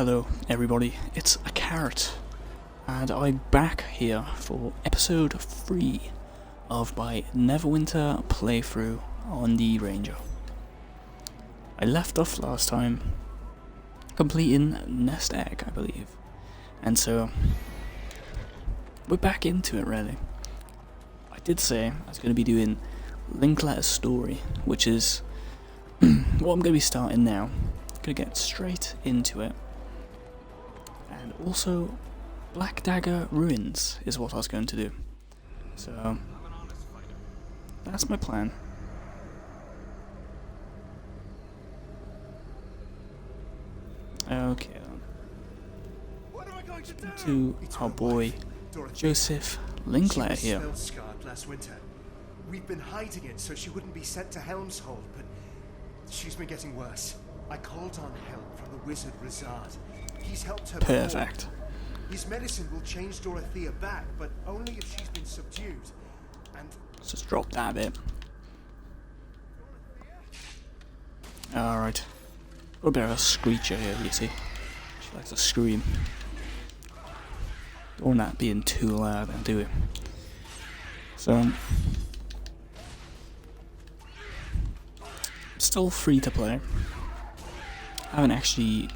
Hello everybody, it's a carrot, and I'm back here for episode 3 of my Neverwinter playthrough on the Ranger. I left off last time completing Nest Egg, I believe, and so we're back into it really. I did say I was going to be doing Linkletter's story, which is what I'm going to be starting now. I'm going to get straight into it. And also, Black Dagger Ruins is what I was going to do. So, that's my plan. Okay then. To our boy, Joseph Linkletter here. Last winter. We've been hiding it so she wouldn't be sent to Helmshold, but she's been getting worse. I called on help from the wizard Rizard. He's helped her. Perfect. Before. His medicine will change Dorothea back, but only if she's been subdued. And let's just drop that a bit. Alright. Got a bit of a screecher here, you see. She likes to scream. Don't want that being too loud, then, do it. So, still free to play. I haven't actually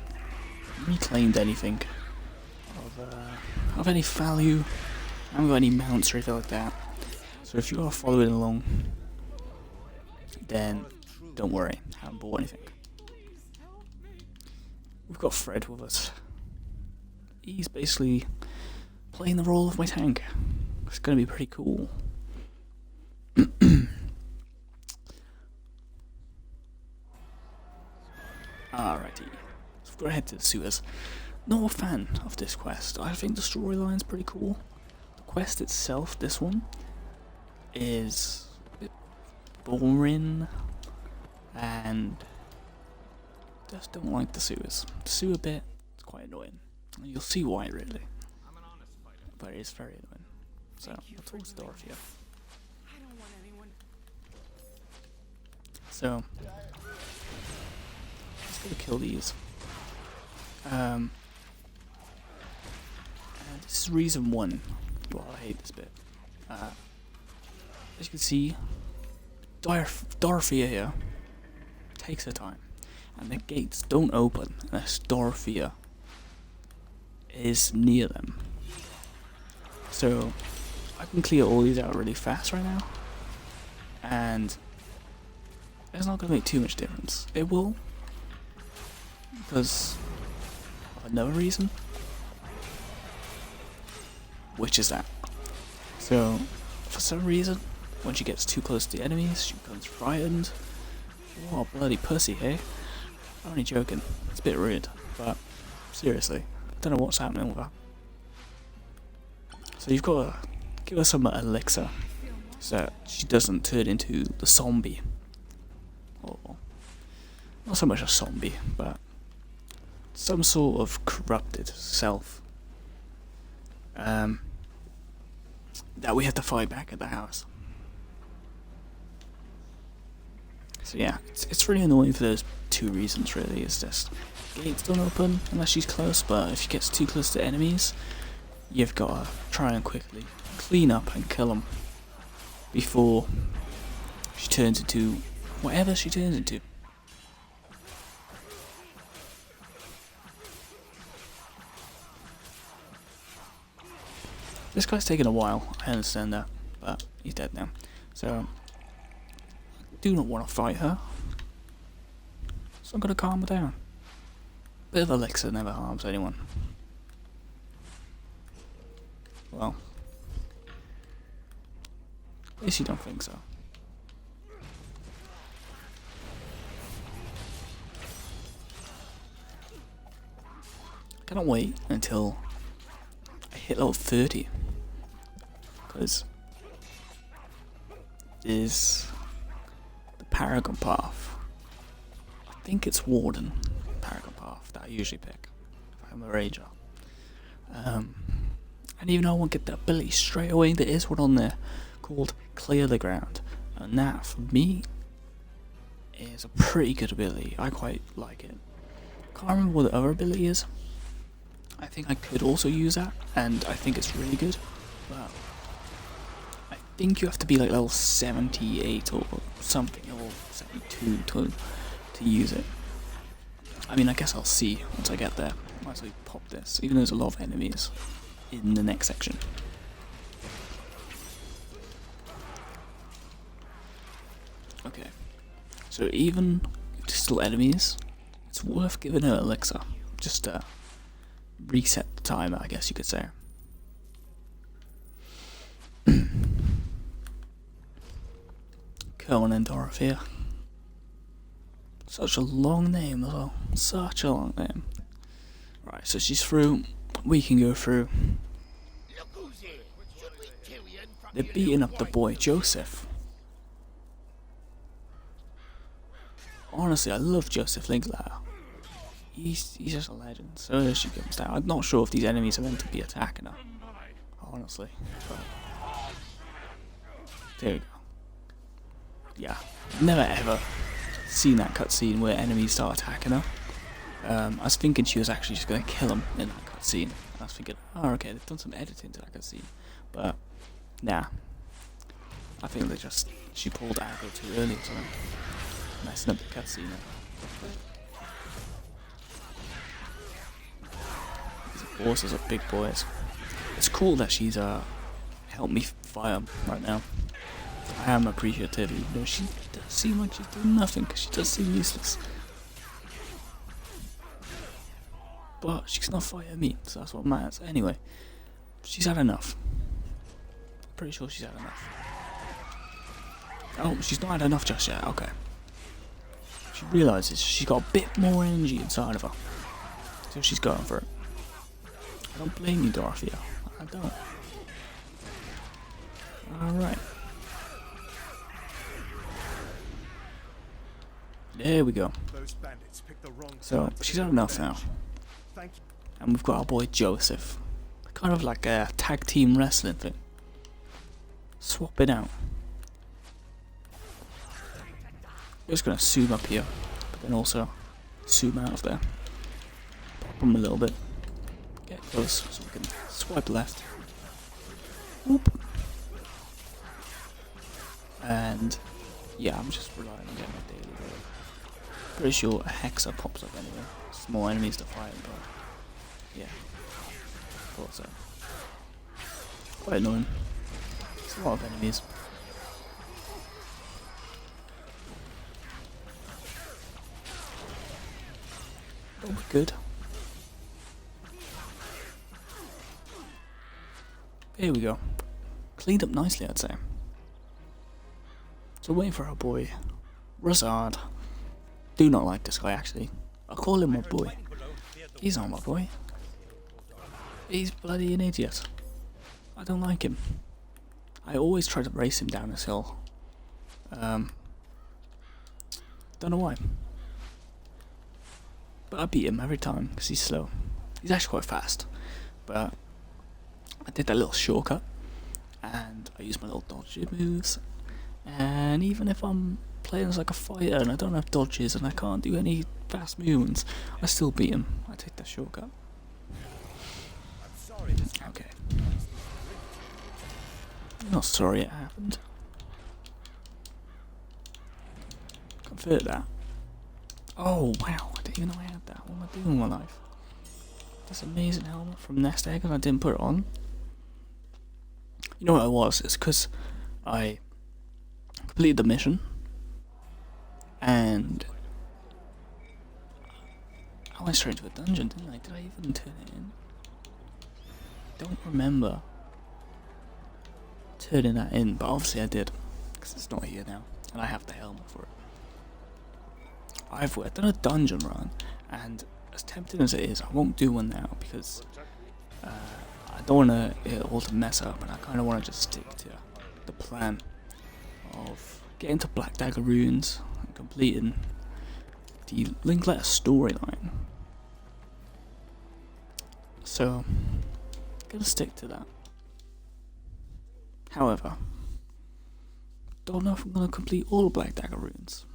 reclaimed anything of any value. I haven't got any mounts or anything like that. So if you are following along, then don't worry, I haven't bought anything. We've got Fred with us. He's basically playing the role of my tank. It's going to be pretty cool. Alrighty, so we've got to head to the sewers. Not a fan of this quest. I think the storyline's pretty cool. The quest itself, this one, is a bit boring, and just don't like the sewers. The sewer bit is quite annoying, and you'll see why really. But it is very annoying. So, I'll talk to Dorothea. So, let's go kill these. And this is reason one why I hate this bit. As you can see, Dorothea here takes her time, and the gates don't open unless Dorothea is near them. So I can clear all these out really fast right now, and it's not going to make too much difference. It will, because of another reason, which is that. So, for some reason, when she gets too close to the enemies, she becomes frightened. What a bloody pussy, hey? I'm only joking. It's a bit rude, but seriously, I don't know what's happening with her. So you've got to give her some elixir so that she doesn't turn into the zombie. Or not so much a zombie, but some sort of corrupted self that we have to fight back at the house. So yeah, it's really annoying for those two reasons really. It's just gates don't open unless she's close, but if she gets too close to enemies, you've got to try and quickly clean up and kill them before she turns into whatever she turns into. This guy's taking a while, I understand that, but he's dead now. So, I do not want to fight her, so I'm going to calm her down. Bit of elixir never harms anyone. Well, at least you don't think so. I cannot wait until I hit level 30, because there's the Paragon Path. I think it's Warden Paragon Path that I usually pick if I'm a Ranger. And even though I won't get that ability straight away, there is one on there called Clear the Ground, and that for me is a pretty good ability. I quite like it. Can't remember what the other ability is, I think I could also use that, and I think it's really good, but I think you have to be like level 78 or something, or 72 to use it. I mean, I guess I'll see once I get there. Might as well pop this, even though there's a lot of enemies in the next section. Okay, so even if there's still enemies, it's worth giving her elixir, just to reset the timer, I guess you could say. Conan and Dorothea. Such a long name as well. Such a long name. Right, so she's through. We can go through. They're beating up the boy Joseph. Honestly, I love Joseph Linkletter. He's just a legend. So here she comes down. I'm not sure if these enemies are meant to be attacking her. Honestly. But there we go. Yeah. Never ever seen that cutscene where enemies start attacking her. I was thinking she was actually just going to kill him in that cutscene. I was thinking, oh okay, they've done some editing to that cutscene. But, nah. I think she pulled aggro too early or something. Messing up the cutscene. These bosses are big boys. It's cool that she's helped me fight them right now. I am appreciative, even though she does seem like she's doing nothing, because she does seem useless. But she's not fighting me, so that's what matters. Anyway, she's had enough. Pretty sure she's had enough. Oh, she's not had enough just yet, okay. She realises she's got a bit more energy inside of her. So she's going for it. I don't blame you, Dorothea. I don't. Alright. There we go. So, she's had enough now. And we've got our boy Joseph. Kind of like a tag team wrestling thing. Swap it out. Just gonna zoom up here, but then also zoom out of there. Pop them a little bit. Get close so we can swipe left. Whoop. And yeah, I'm just relying on getting my daily goal. Pretty sure a Hexa pops up anyway. Small enemies to fight, but yeah. Thought so. Quite annoying. There's a lot of enemies. But we're good. There we go. Cleaned up nicely, I'd say. So waiting for our boy, Razard. Do not like this guy, actually. I'll call him my boy. He's not my boy. He's bloody an idiot. I don't like him. I always try to race him down this hill. Don't know why. But I beat him every time, because he's slow. He's actually quite fast. But I did that little shortcut. And I used my little dodge moves. And even if I'm playing as like a fighter and I don't have dodges and I can't do any fast movements, I still beat him. I take that shortcut. Okay. I'm not sorry it happened. Convert that. Oh wow, I didn't even know I had that. What am I doing with my life? This amazing helmet from Nest Egg and I didn't put it on. You know what it was? It's because I completed the mission and I went straight to a dungeon, didn't I? Did I even turn it in? Don't remember turning that in, but obviously I did, because it's not here now, and I have the helmet for it. I've done a dungeon run, and as tempting as it is, I won't do one now, because I don't want it all to mess up, and I kind of want to just stick to the plan of getting to Black Dagger Ruins and completing the Linkletter storyline. So, gonna stick to that. However, don't know if I'm gonna complete all of Black Dagger Ruins.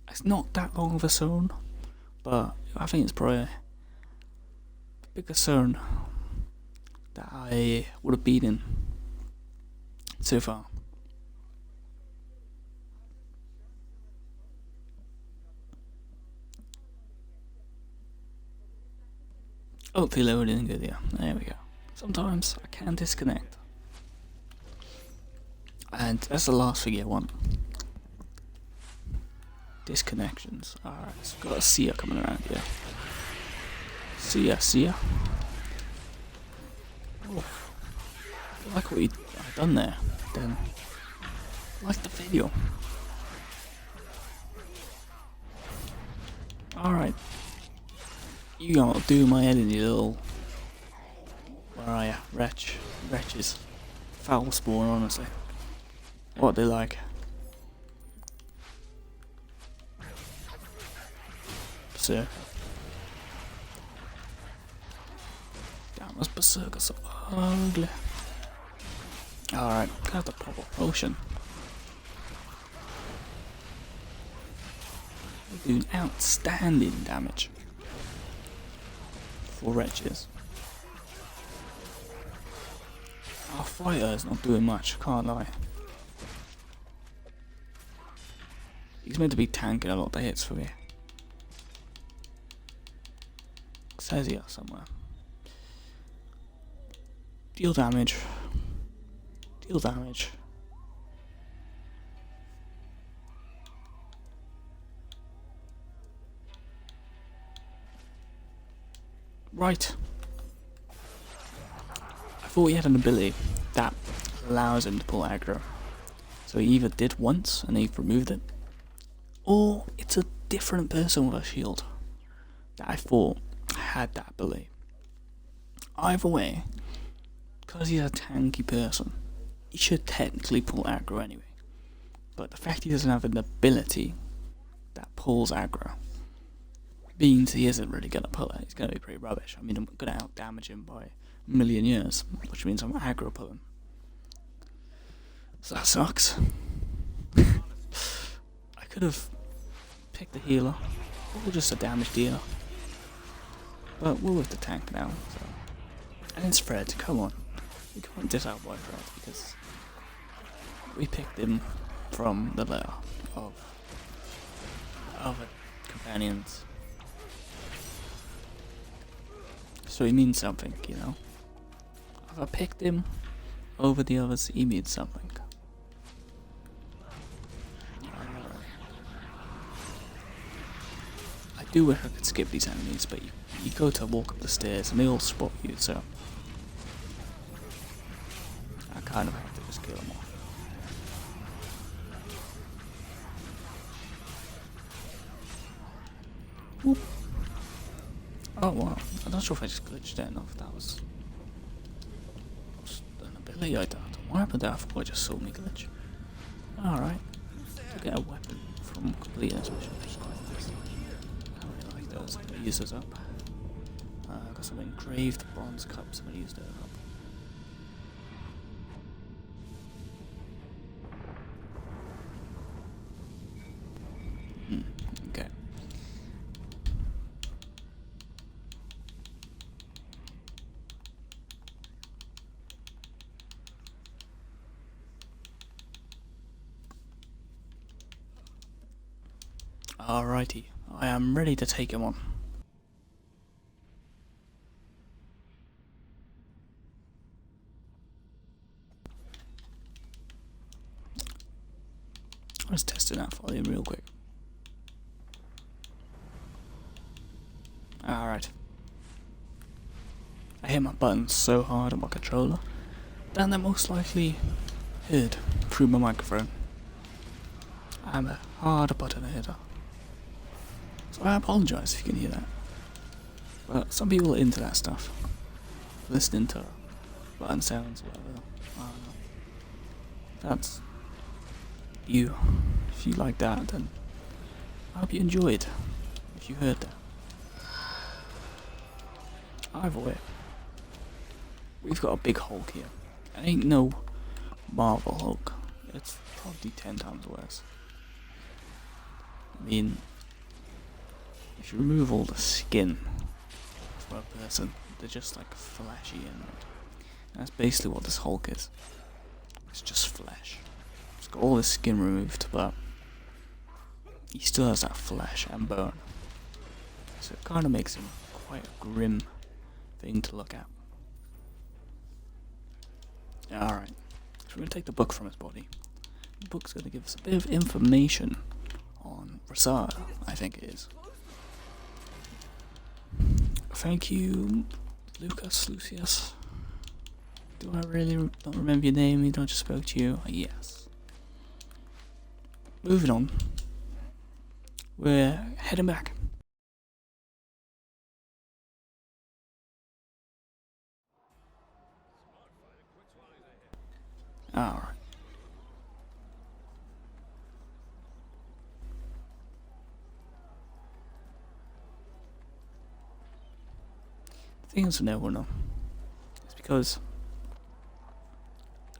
It's not that long of a zone, but I think it's probably big concern that I would have been in so far. Hopefully loading good, yeah. There we go. Sometimes I can disconnect. And that's the last thing I want. Disconnections. Alright, so got a seer coming around here. Seer. Oh, I like what I've done there. Then, like the video. Alright. You gonna do my head in, you little... Where are ya? Wretches. Foul spawn, honestly. What they like. So. Damn, this berserker so ugly. Alright, got the pop up potion. We're doing outstanding damage. For wretches. Our fighter is not doing much, can't lie. He's meant to be tanking a lot of the hits for me. It says here somewhere. Deal damage. Deal damage. Right. I thought he had an ability that allows him to pull aggro. So he either did once and they've removed it, or it's a different person with a shield that I thought had that ability. Either way, because he's a tanky person, he should technically pull aggro anyway. But the fact he doesn't have an ability that pulls aggro means he isn't really going to pull it. He's going to be pretty rubbish. I mean, I'm going to out-damage him by a million years, which means I'm aggro pulling. So that sucks. I could have picked the healer, or just a damage dealer. But we're with the tank now, so. And it's Fred, come on. We can't diss out by Fred, because we picked him from the lair of other companions. So he means something, you know. If I picked him over the others, he means something. I do wish I could skip these enemies, but you go to walk up the stairs and they all spot you, so I kind of have to just kill them off. Whoop. Oh wow, I'm not sure if I just glitched it enough. That was an ability I don't know what happened there. I thought I just saw me glitch. Alright, to get a weapon from completing this mission. I really like those. I'm gonna use those up. Got some engraved bronze cups. I'm gonna use those up. Okay. Alrighty, I am ready to take him on. Let's test that volume real quick. Alright. I hit my buttons so hard on my controller that they're most likely heard through my microphone. I'm a hard button hitter. So I apologise if you can hear that. But some people are into that stuff. Listening to button sounds, whatever. I don't know. That's you. If you like that, then I hope you enjoyed. If you heard that. Either way, we've got a big Hulk here. It ain't no Marvel Hulk. It's probably 10 times worse. I mean, if you remove all the skin for a person. They're just like fleshy, and that's basically what this Hulk is. It's just flesh. He's got all his skin removed, but he still has that flesh and bone. So it kind of makes him quite a grim thing to look at. Alright, so we're going to take the book from his body. The book's going to give us a bit of information on Rosada, I think it is. Thank you, Lucius. Do I really not remember your name? I just spoke to you. Yes. Moving on. We're heading back. Alright. The thing is with Neverwinter is because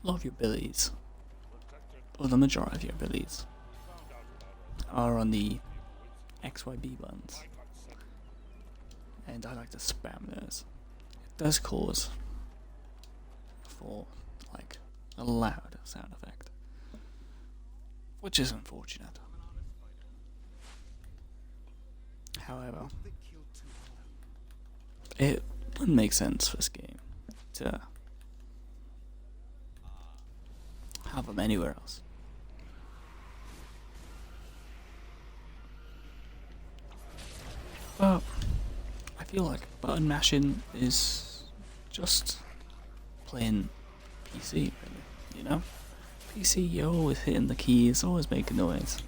a lot of your abilities, or the majority of your abilities, are on the XYB buttons, and I like to spam those. It does cause for like a loud sound effect, which is unfortunate. However, it wouldn't make sense for this game to have them anywhere else. But I feel like button mashing is just playing PC, really, you know? PC, you're always hitting the keys, always making noise.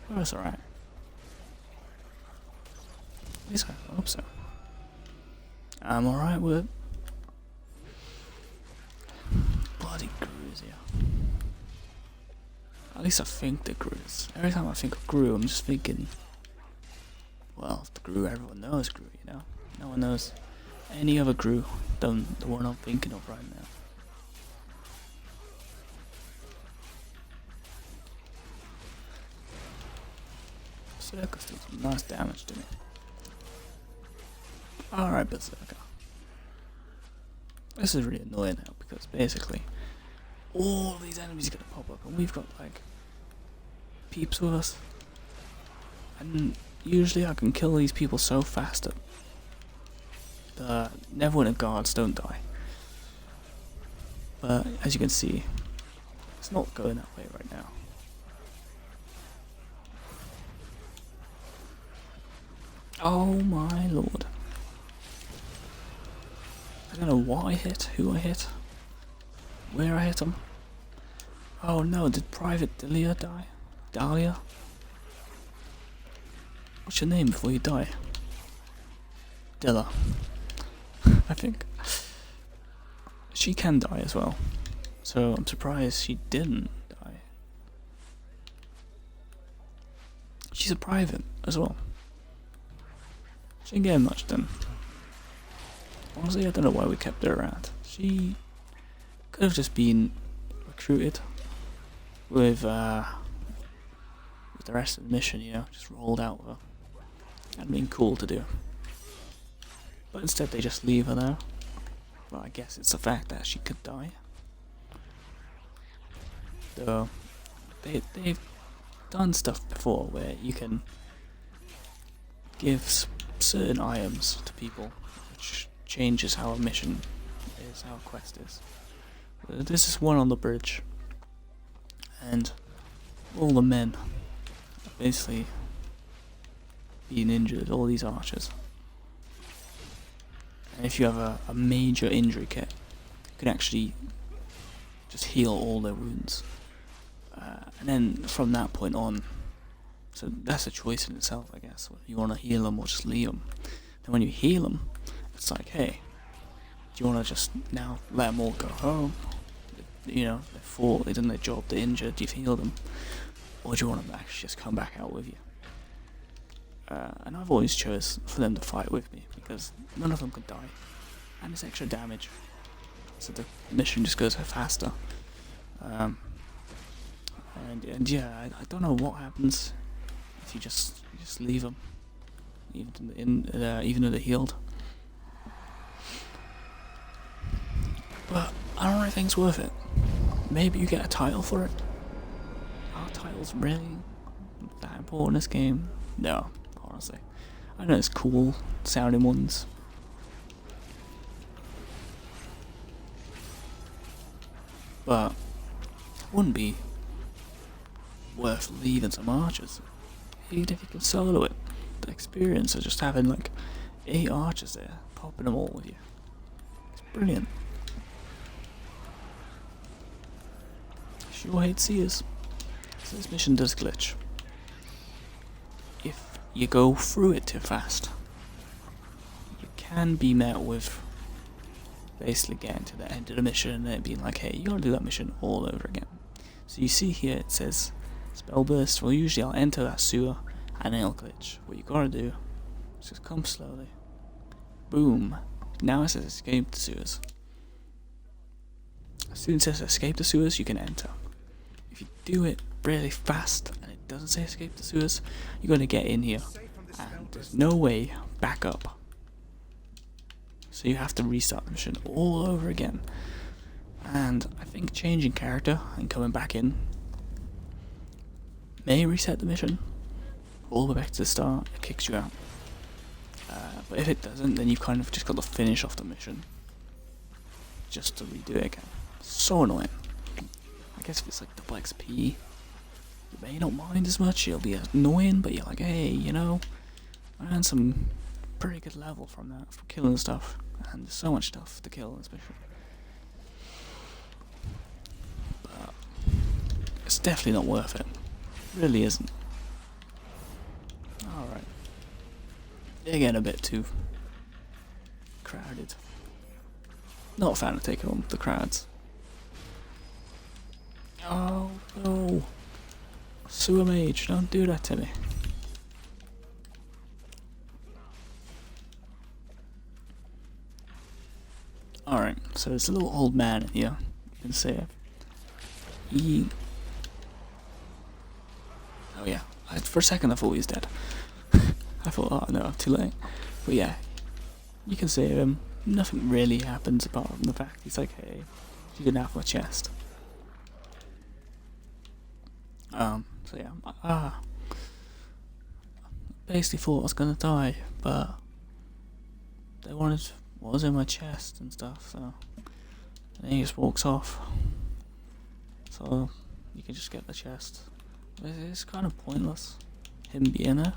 But that's alright. At least I hope so. I'm alright with it. Bloody Gru's here. At least I think the Gru's. Every time I think of Gru, I'm just thinking, well, the Gru everyone knows Gru, you know? No one knows any other Gru than the one I'm thinking of right now. Berserker's doing some nice damage to me. Alright, Berserker. This is really annoying now because basically all these enemies are gonna pop up and we've got like peeps with us. And usually I can kill these people so fast that the Neverwinter guards don't die. But as you can see, it's not going that way right now. Oh my lord. I don't know what I hit, who I hit, where I hit him. Oh no, did Private Dahlia die? Dahlia? What's your name before you die? Dilla. I think. She can die as well. So I'm surprised she didn't die. She's a private as well. She didn't get much done. Honestly, I don't know why we kept her around. She could have just been recruited with the rest of the mission, you know, just rolled out with her. That'd been cool to do. But instead they just leave her there. Well, I guess it's the fact that she could die. Though, they've done stuff before where you can give certain items to people, which changes how a mission is, how a quest is. This is one on the bridge, and all the men are basically being injured, all these archers. And if you have a major injury kit, you can actually just heal all their wounds. And then from that point on, so that's a choice in itself, I guess, whether you want to heal them or just leave them. Then when you heal them, it's like, hey, do you want to just now let them all go home? You know, they fought, they done their job, they're injured, you've healed them. Or do you want them to actually just come back out with you? And I've always chose for them to fight with me, because none of them could die. And it's extra damage. So the mission just goes faster. And yeah, I don't know what happens if you just just leave them, even though they're healed. But I don't really think it's worth it. Maybe you get a title for it. Are titles really that important in this game? No, honestly. I know it's cool sounding ones. But it wouldn't be worth leaving some archers. Even if you can solo it. The experience of just having like 8 archers there, popping them all with you. It's brilliant. Sure hate seers. So this mission does glitch. If you go through it too fast, you can be met with basically getting to the end of the mission and then being like, hey, you gotta do that mission all over again. So you see here it says spell burst. Well, usually I'll enter that sewer and it'll glitch. What you gotta do is just come slowly. Boom. Now it says escape the sewers. As soon as it says escape the sewers, you can enter. If you do it really fast and it doesn't say escape the sewers, you're going to get in here and there's no way back up. So you have to restart the mission all over again. And I think changing character and coming back in may reset the mission all the way back to the start. It kicks you out. But if it doesn't, then you've kind of just got to finish off the mission just to redo it again. So annoying. I guess if it's like double XP, you may not mind as much. It'll be annoying, but you're like, hey, you know, I earned some pretty good level from that, from killing stuff. And there's so much stuff to kill, especially. But it's definitely not worth it. It really isn't. Alright. They're getting a bit too crowded. Not a fan of taking on the crowds. Oh no! Sewer mage, don't do that to me. Alright, so there's a little old man in here. You can save. He... Oh yeah, for a second I thought he was dead. I thought, oh no, too late. But yeah, you can save him. Nothing really happens apart from the fact he's like, hey, you can have my chest. So yeah, basically thought I was gonna die, but they wanted what was in my chest and stuff, so and he just walks off. So you can just get the chest. It's kind of pointless, him being there.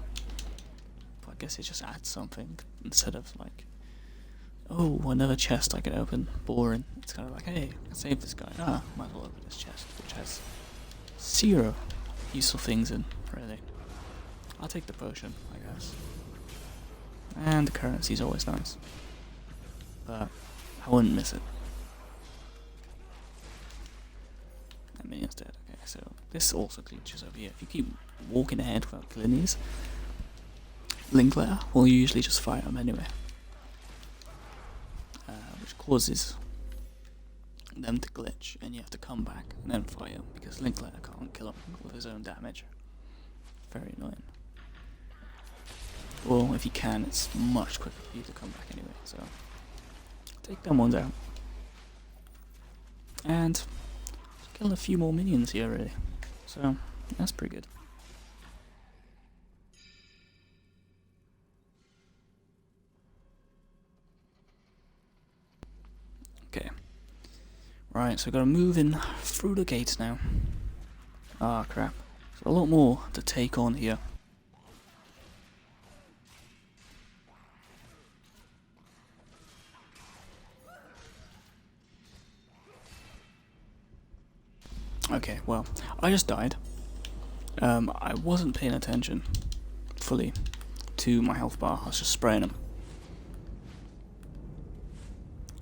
But I guess it just adds something instead of like, oh, another chest I can open. Boring. It's kind of like, hey, I can save this guy. Might as well open this chest, which has 0 useful things in, really. I'll take the potion, I guess. And the currency's always nice. But I wouldn't miss it. That minion's dead. Okay, so this also glitches over here. If you keep walking ahead without killing these, Linkletter will usually just fight them anyway. Which causes them to glitch, and you have to come back and then fight him because Linkletter can't kill him with his own damage. Very annoying. Well, if you can, it's much quicker for you to come back anyway, so take them ones out. And kill a few more minions here, really. So that's pretty good. Okay. Right, so I've got to move in through the gates now. Ah, crap. There's a lot more to take on here. Okay, well, I just died. I wasn't paying attention fully to my health bar. I was just spraying them.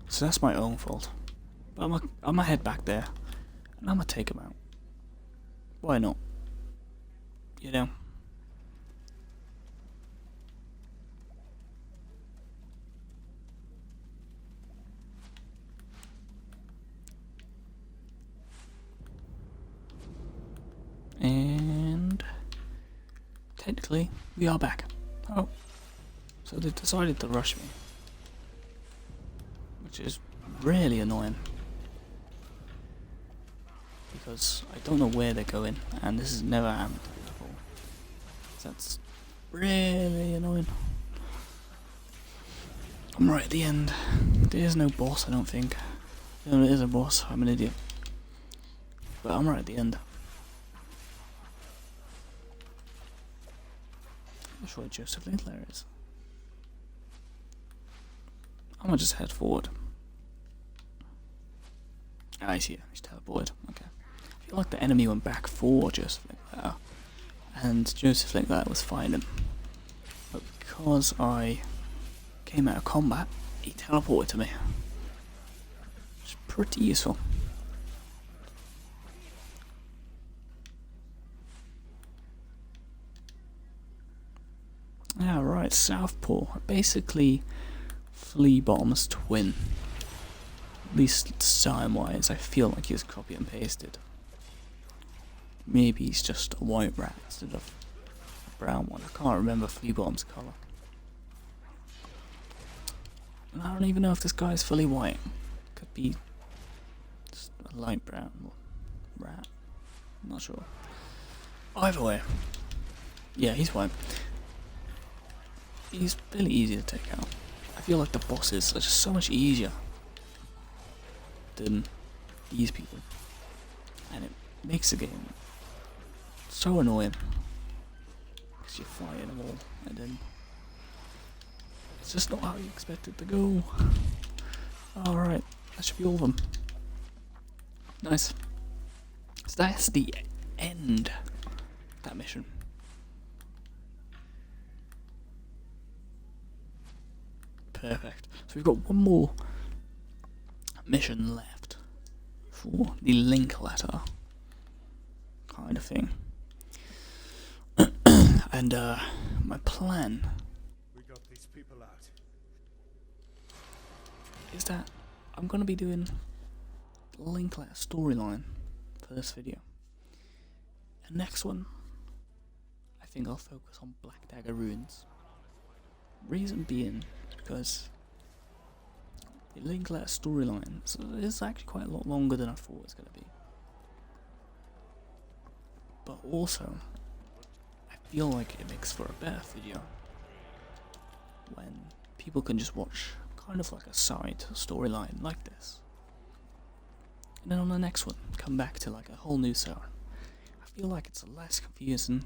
So that's my own fault. But I'm gonna head back there, and I'm gonna take him out. Why not? You know? And technically, we are back. Oh, so they decided to rush me, which is really annoying. Because I don't know where they're going, and this has never happened before. So that's really annoying. I'm right at the end. There is no boss, I don't think. No, there is a boss. I'm an idiot. But I'm right at the end. I'm not sure where Joseph Linkletter is. I'm gonna just head forward. I see it. He's teleported. Okay. I feel like the enemy went back for Joseph Linkletter, and Joseph Linkletter was fighting him. But because I came out of combat, he teleported to me. It's pretty useful. Yeah, right, Southpaw. Basically, Flea Bomb's twin. At least design-wise, I feel like he was copy and pasted. Maybe he's just a white rat instead of a brown one. I can't remember Flea Bomb's colour. And I don't even know if this guy is fully white. Could be just a light brown rat. I'm not sure. Either way. Yeah, he's white. He's fairly easy to take out. I feel like the bosses are just so much easier than these people. And it makes the game so annoying. Because you're fighting them all and then it's just not how you expect it to go. Alright, that should be all of them. Nice. So that's the end of that mission. Perfect. So we've got one more mission left for the Linkletter kind of thing. And my plan We got these people out. is that I'm going to be doing the Linkletter storyline for this video. And next one, I think I'll focus on Black Dagger runes. Reason being, because the Linkletter storyline is actually quite a lot longer than I thought it was going to be. But also, I feel like it makes for a better video when people can just watch kind of like a side storyline like this. And then on the next one, come back to like a whole new zone. I feel like it's less confusing.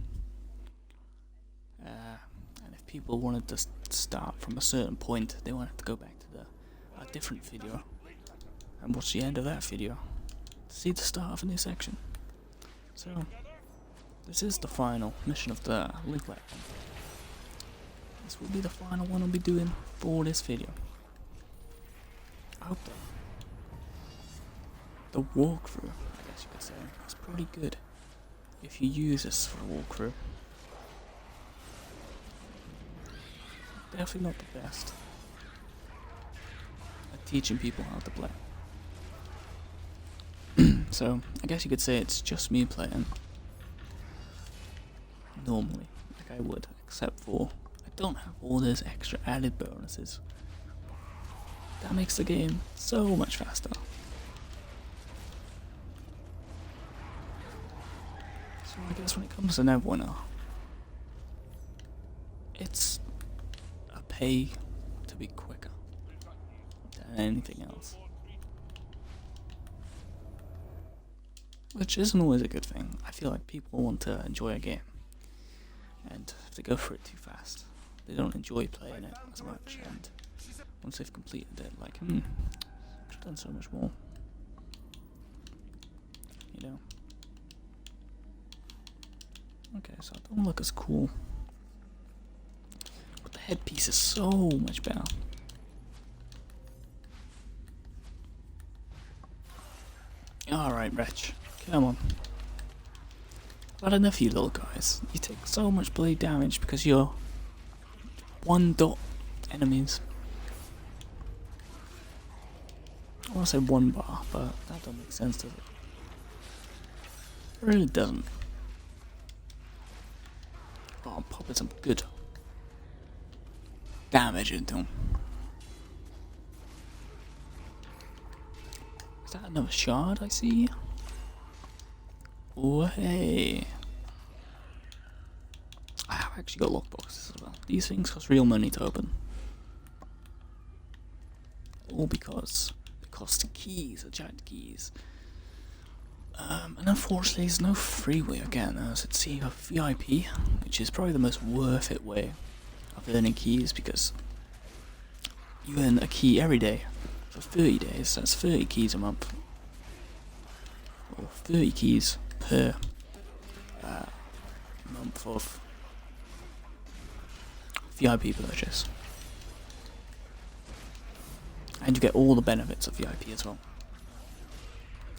And if people wanted to start from a certain point, they won't have to go back to a different video and watch the end of that video to see the start of a new section. So, this is the final mission of the Linkletter. This will be the final one I'll be doing for this video. I hope the walkthrough, I guess you could say, is pretty good if you use this for a walkthrough. Definitely not the best at teaching people how to play. So, I guess you could say it's just me playing normally, like I would, except for I don't have all those extra added bonuses. That makes the game so much faster. So I guess when it comes to Neverwinter, it's a pay to be quicker than anything else. Which isn't always a good thing. I feel like people want to enjoy a game, and if they go for it too fast, they don't enjoy playing it as much, and once they've completed it, like, could have done so much more. You know? Okay, so it don't look as cool. But the headpiece is so much better. Alright, Wretch. Come on. But enough, you little guys. You take so much blade damage because you're 1-dot enemies. I want to say 1 bar, but that doesn't make sense, does it? It really doesn't. Oh, I'm popping some good damage into him. Is that another shard I see? Oh, hey. I have actually got lockboxes as well. These things cost real money to open. All because they cost keys, or giant keys. And unfortunately, there's no free way of getting those. It's either VIP, which is probably the most worth it way of earning keys, because you earn a key every day for 30 days. That's 30 keys a month, or 30 keys per month of VIP purchase, and you get all the benefits of VIP as well.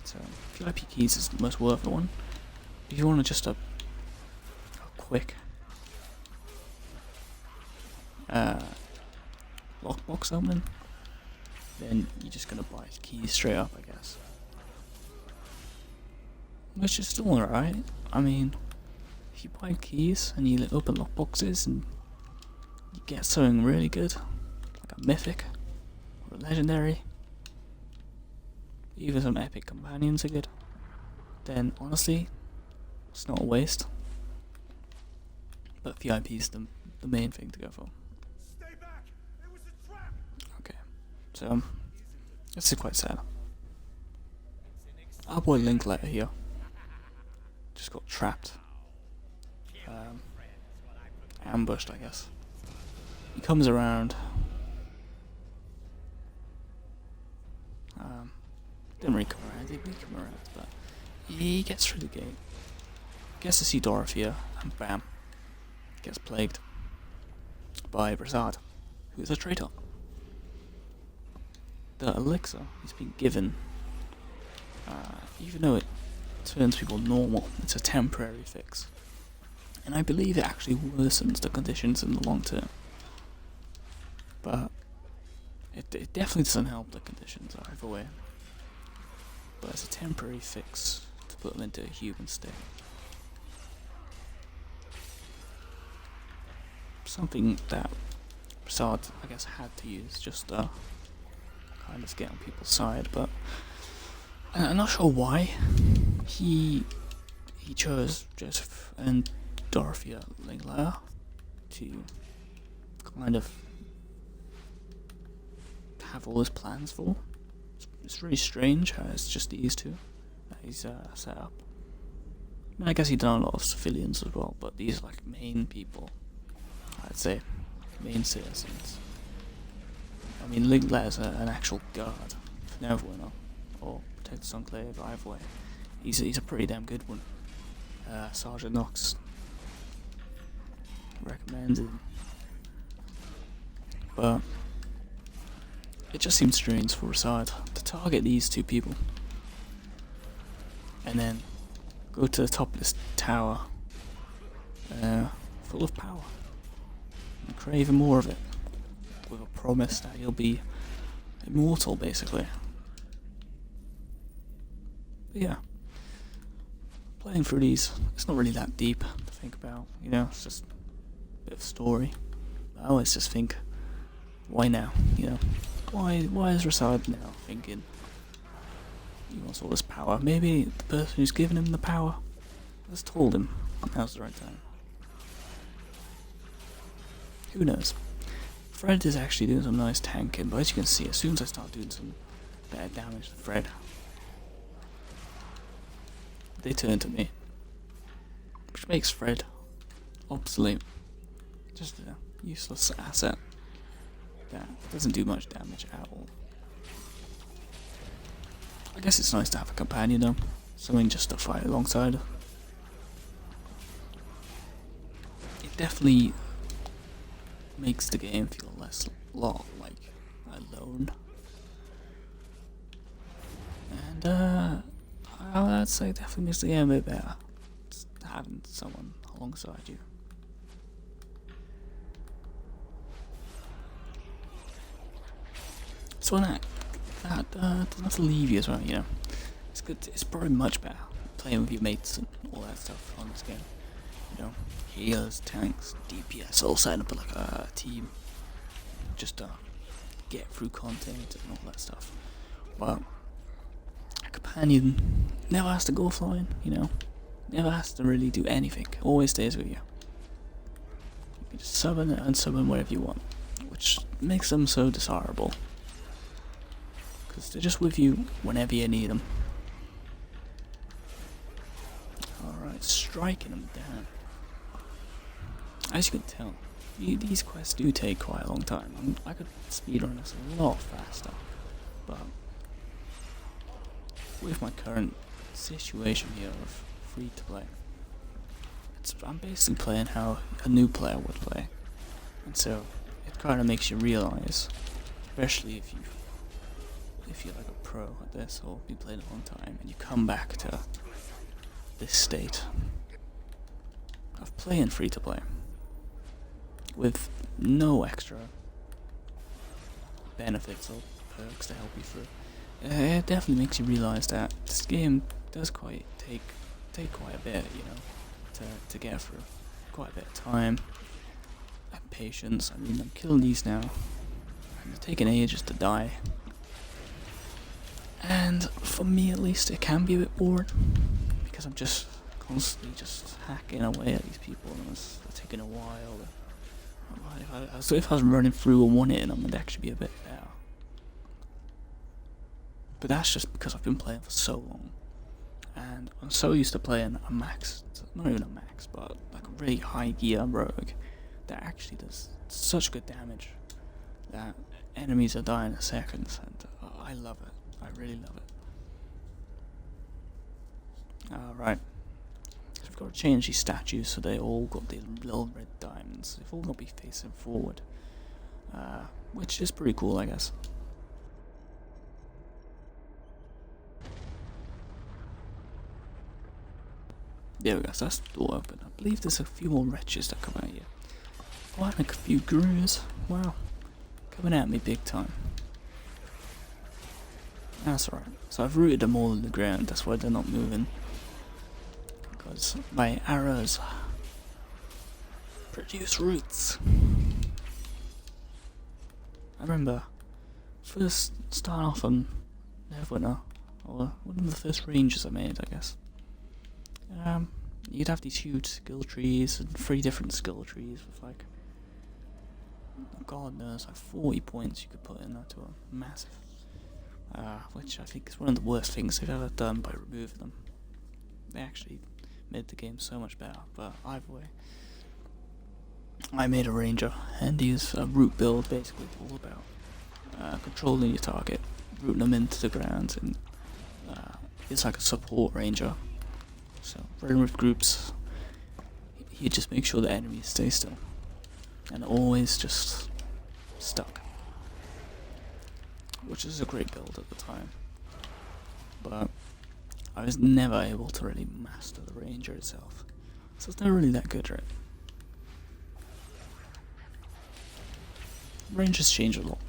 So VIP keys is the most worth it one. If you want just a quick lockbox opening, then you're just gonna buy keys straight up, I guess. Which is still alright. I mean, if you buy keys and you open lockboxes and you get something really good, like a mythic or a legendary, even some epic companions are good, then honestly, it's not a waste. But VIP is the main thing to go for. Stay back! It was a trap! Okay, so this is quite sad. Our boy Linkletter here just got trapped. Ambushed, I guess. He comes around. Didn't really come around, did we come around? But he gets through the gate. Gets to see Dorothea, and bam, gets plagued by Brazard, who is a traitor. The elixir he's been given, even though it turns people normal, it's a temporary fix. And I believe it actually worsens the conditions in the long term. But it definitely doesn't help the conditions either way. But it's a temporary fix to put them into a human state. Something that Prasad, I guess, had to use just to kind of get on people's side, but I'm not sure why he chose Joseph and Dorothea Linkletter to kind of have all his plans for. It's really strange how it's just these two that he's set up. I mean, I guess he's done a lot of civilians as well, but these are like main people, I'd say, main citizens. I mean, Linkletter's an actual guard for Neverwinter, or Protector's Enclave, either way. He's a pretty damn good one. Sergeant Knox recommended. But it just seems strange for Prasad to target these two people and then go to the top of this tower full of power and crave more of it, with a promise that he'll be immortal, basically. But yeah, playing through these, it's not really that deep to think about, you know, it's just a bit of story. I always just think, why now, you know? Why is Prasad now thinking he wants all this power? Maybe the person who's given him the power has told him now's the right time. Who knows? Fred is actually doing some nice tanking, but as you can see, as soon as I start doing some bad damage to Fred, they turn to me, which makes Fred obsolete. Just a useless asset that doesn't do much damage at all. I guess it's nice to have a companion though, something just to fight alongside. It definitely makes the game feel less like alone. And I'd say it definitely makes the game a bit better, just having someone alongside you. So that doesn't have to leave you as well, you know. It's good. It's probably much better playing with your mates and all that stuff on this game. You know, healers, tanks, DPS all set up like a team. Just to get through content and all that stuff. But a companion never has to go flying, you know. Never has to really do anything. Always stays with you. You can just summon and unsummon whatever you want, which makes them so desirable. Because they're just with you whenever you need them. Alright, striking them down. As you can tell, these quests do take quite a long time. I could speedrun this a lot faster, but with my current situation here of free to play, I'm basically playing how a new player would play, and so it kind of makes you realise, especially if you're like a pro at this or been playing a long time, and you come back to this state of playing free to play with no extra benefits or perks to help you through. It definitely makes you realise that this game does take quite a bit, you know, to get through. Quite a bit of time and patience. I mean, I'm killing these now, and they're taking ages to die. And for me at least, it can be a bit boring, because I'm just constantly just hacking away at these people, and it's taking a while. If I was running through and one hitting them, it'd actually be a bit better. But that's just because I've been playing for so long, and I'm so used to playing a max, not even a max, but like a really high gear rogue that actually does such good damage that enemies are dying in seconds, and I love it. I really love it. Alright. So we've got to change these statues so they all got the little red diamonds. They've all got to be facing forward. Which is pretty cool, I guess. There we go, so that's the door open. I believe there's a few more wretches that come out here. Oh, and a few gurus. Wow. Coming at me big time. That's alright. So I've rooted them all in the ground, that's why they're not moving. Because my arrows produce roots. I remember first starting off on Neverwinter, or one of the first ranges I made, I guess. You'd have these huge skill trees, and 3 different skill trees with like, God knows, like 40 points you could put in that to a massive. Which I think is one of the worst things they've ever done by removing them. They actually made the game so much better, but either way. I made a ranger, and he's a root build, basically all about controlling your target, rooting them into the ground, and it's like a support ranger. So running with groups, he just makes sure the enemies stay still, and always just stuck. Which is a great build at the time, but I was never able to really master the ranger itself, so it's not really that good, right? Rangers change a lot.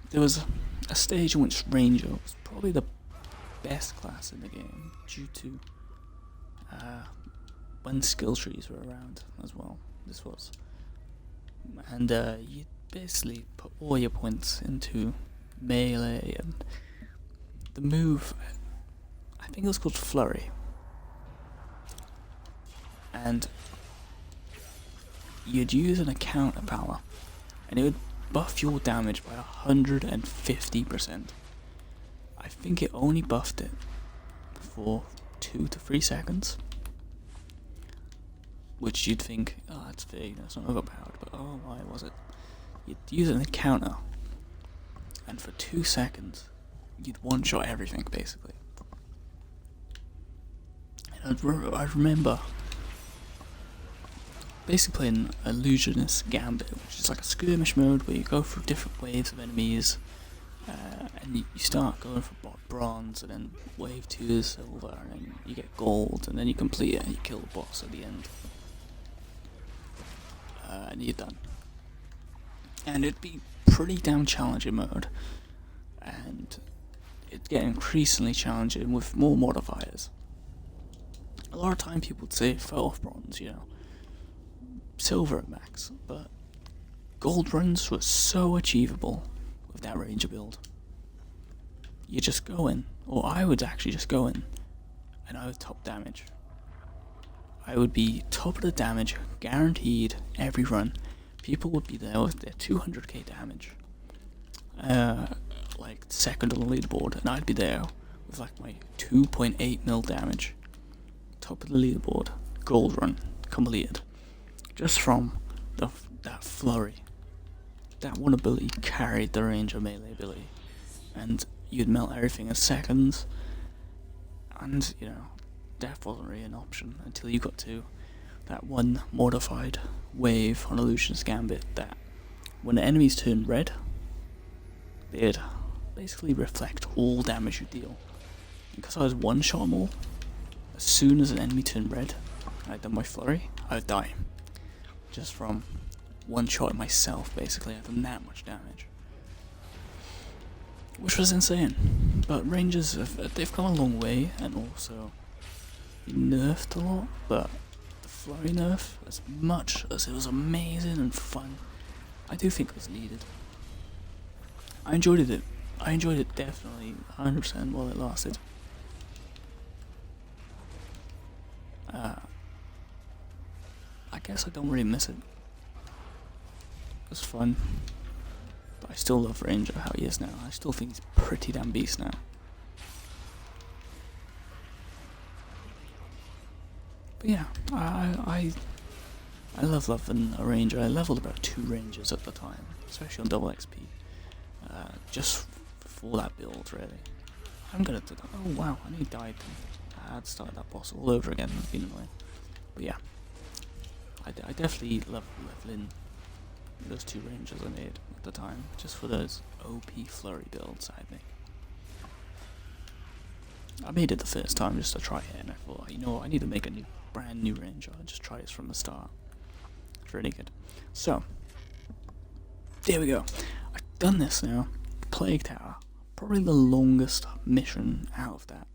There was a stage in which ranger was probably the best class in the game due to when skill trees were around as well. This was, and you basically put all your points into melee, and the move, I think it was called Flurry, and you'd use an encounter power, and it would buff your damage by 150%. I think it only buffed it for 2 to 3 seconds, which you'd think, oh, that's fair, you know, it's not overpowered, but oh, why was it? You'd use an encounter, and for 2 seconds, you'd one-shot everything, basically. And I remember basically playing Illusionist Gambit, which is like a skirmish mode where you go through different waves of enemies, and you start going for bronze, and then wave 2 is silver, and then you get gold, and then you complete it and you kill the boss at the end. And you're done. And it'd be pretty damn challenging mode, and it'd get increasingly challenging with more modifiers. A lot of time people would say 4th bronze, silver at max, but gold runs were so achievable with that ranger build. You just go in, or I would actually just go in, and I would top damage. I would be top of the damage, guaranteed, every run. People would be there with their 200k damage, like second on the leaderboard, and I'd be there with like my 2.8 mil damage, top of the leaderboard, gold run completed, just from that flurry. That one ability carried the ranger melee ability, and you'd melt everything in seconds, and death wasn't really an option until you got to that one modified wave on Illusion's Gambit that when the enemies turned red, they'd basically reflect all damage you deal. Because I was one-shot them all, as soon as an enemy turned red, and I'd done my flurry, I would die. Just from one shot at myself, basically. I'd done that much damage. Which was insane. But Rangers, they've come a long way, and also been nerfed a lot, but the flurry nerf, as much as it was amazing and fun, I do think it was needed. I enjoyed it. I enjoyed it definitely 100% while it lasted. I guess I don't really miss it. It was fun. But I still love Ranger how he is now. I still think he's pretty damn beast now. But yeah, I love loving a Ranger. I leveled about 2 Rangers at the time, especially on double XP. Just for that build, really. I'm gonna do that. Oh wow, I nearly died. I had to start that boss all over again. It's been annoying. But yeah, I definitely love leveling those 2 Rangers I made at the time, just for those OP flurry builds I'd make. I made it the first time just to try it, and I thought, I need to make a brand new Ranger. I'll just try this from the start. It's really good. So, there we go. I've done this now. Plague Tower. Probably the longest mission out of that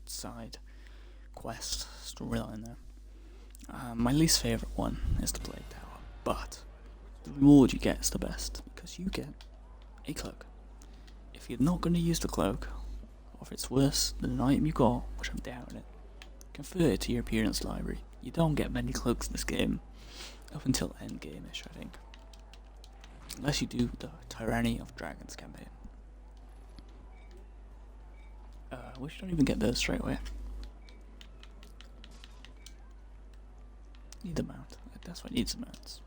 side quest storyline there. My least favourite one is the Plague Tower, but the reward you get is the best, because you get a cloak. If you're not going to use the cloak, or if it's worse than an item you got, which I'm doubting it, convert it to your appearance library. You don't get many cloaks in this game, up until endgame-ish, I think. Unless you do the Tyranny of Dragons campaign. Which you don't even get those straight away. Need a mount. That's what needs the mounts.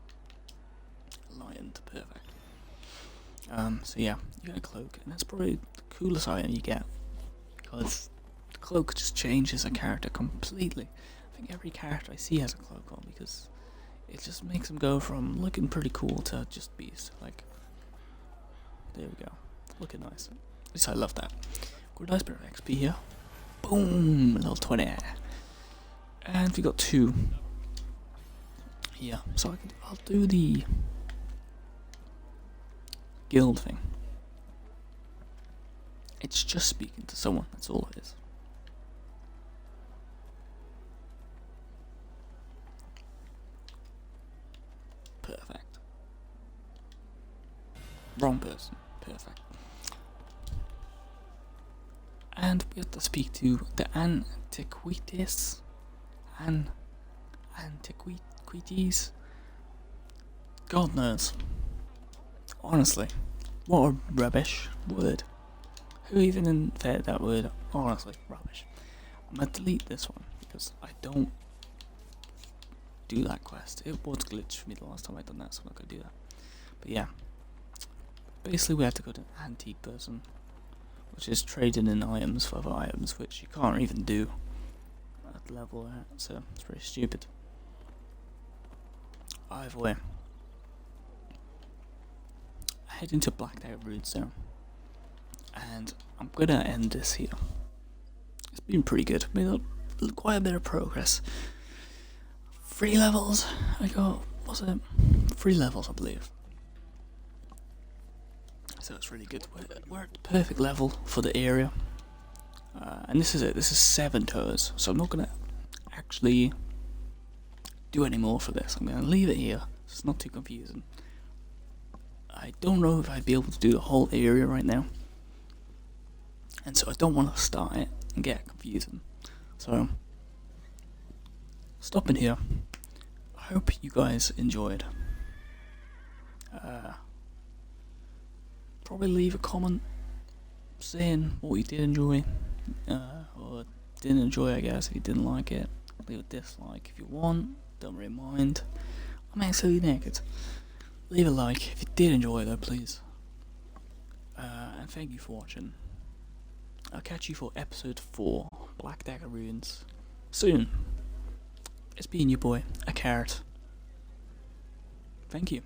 Lioned, perfect. So yeah, you get a cloak, and that's probably the coolest item you get, because the cloak just changes a character completely. I think every character I see has a cloak on, because it just makes them go from looking pretty cool to just beast. Like, there we go, looking nice. At least I love that. Got a nice bit of XP here. Boom, level 20. And we got 2 here, so I'll do the guild thing. It's just speaking to someone, that's all it is. Perfect. Wrong person. Perfect. And we have to speak to the Antiquities. Antiquities? God knows. Honestly, what a rubbish word. Who even invented that word? Honestly, rubbish. I'm gonna delete this one because I don't do that quest. It was glitched for me the last time I done that, so I'm not gonna do that. But yeah, basically we have to go to an antique person, which is trading in items for other items, which you can't even do at the level we're at, so it's pretty stupid. Either way, I head into Blacked Out Rude Zone, and I'm gonna end this here. It's been pretty good, made quite a bit of progress. 3 levels, I got, what's it? 3 levels, I believe. So it's really good. We're at the perfect level for the area. And this is it, this is 7 toes, so I'm not gonna actually do any more for this. I'm going to leave it here, so it's not too confusing. I don't know if I'd be able to do the whole area right now, and so I don't want to start it and get confusing. So, stopping here. I hope you guys enjoyed. Probably leave a comment saying what you did enjoy, or didn't enjoy, I guess, if you didn't like it. Leave a dislike if you want, don't really mind. I'm actually naked. Leave a like if you did enjoy though, please. And thank you for watching. I'll catch you for episode 4, Black Dagger Ruins, soon. It's been your boy, a carrot. Thank you.